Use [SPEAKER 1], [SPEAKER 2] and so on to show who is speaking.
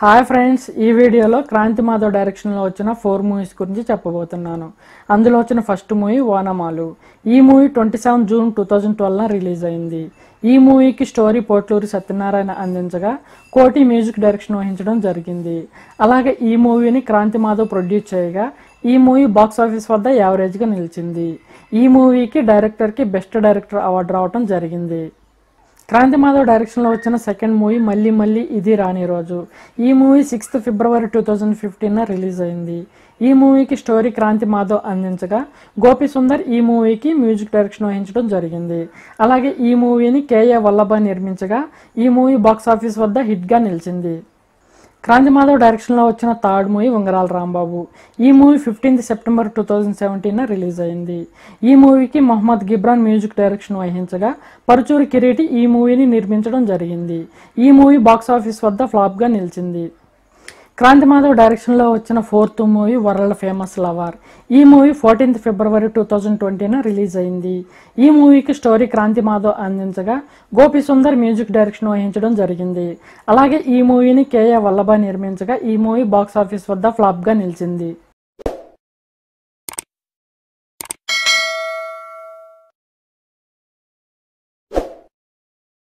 [SPEAKER 1] Hi friends, ఈ వీడియోలో క్రాంతి మాధవ్ డైరెక్షన్లో వచ్చిన 4 మూవీస్ గురించి చెప్పబోతున్నాను. అందులో వచ్చిన ఫస్ట్ మూవీ ఓనమాలు. ఈ మూవీ 27 జూన్ 2012 రిలీజ్ అయింది. ఈ మూవీకి స్టోరీ పోట్లూరి సత్యనారాయణ అందించగా కోటి మ్యూజిక్ డైరెక్షన్ వహించడం జరిగింది. అలాగే ఈ మూవీని క్రాంతి మాధవ్ ప్రొడ్యూస్ చేయగా ఈ మూవీ బాక్స్ ఆఫీస్ వద్ద యావరేజ్గా నిలిచింది. ఈ మూవీకి డైరెక్టర్కి బెస్ట్ డైరెక్టర్ అవార్డు రావడం జరిగింది. క్రాంతి మాధవ్ డైరెక్షన్లో వచ్చిన సెకండ్ మూవీ మళ్ళీ మళ్ళీ ఇది రాని రోజు. ఈ మూవీ 6 ఫిబ్రవరి 2015 రిలీజ్ అయింది. ఈ మూవీకి స్టోరీ క్రాంతి మాధవ్ అందించగా గోపి సుందర్ ఈ మూవీకి మ్యూజిక్ డైరెక్షన్ వహించడం జరిగింది. అలాగే ఈ మూవీని కేఏ వల్లభ నిర్మించగా ఈ మూవీ బాక్స్ ఆఫీస్ వద్ద హిట్గా నిలిచింది. క్రాంతి మాధవ్ డైరెక్షన్లో వచ్చిన థర్డ్ మూవీ ఉంగరాల రాంబాబు. ఈ మూవీ 15 సెప్టెంబర్ 2017 రిలీజ్ అయింది. ఈ మూవీకి మొహమ్మద్ గిబ్రాన్ మ్యూజిక్ డైరెక్షన్ వహించగా పరుచూరి కిరీటి ఈ మూవీని నిర్మించడం జరిగింది. ఈ మూవీ బాక్స్ ఆఫీస్ వద్ద ఫ్లాప్గా నిలిచింది. క్రాంతి మాధవ్ డైరెక్షన్లో వచ్చిన fourth movie world famous lover. ఈ మూవీ 14 ఫిబ్రవరి 2020 రిలీజ్ అయింది. ఈ మూవీకి స్టోరీ క్రాంతి మాధవ్ అందించగా గోపి సుందర్ మ్యూజిక్ డైరెక్షన్ వహించడం జరిగింది. అలాగే ఈ మూవీని కేఏ వల్లభ నిర్మించగా ఈ మూవీ బాక్స్ ఆఫీస్ వద్ద ఫ్లాప్గా నిలిచింది.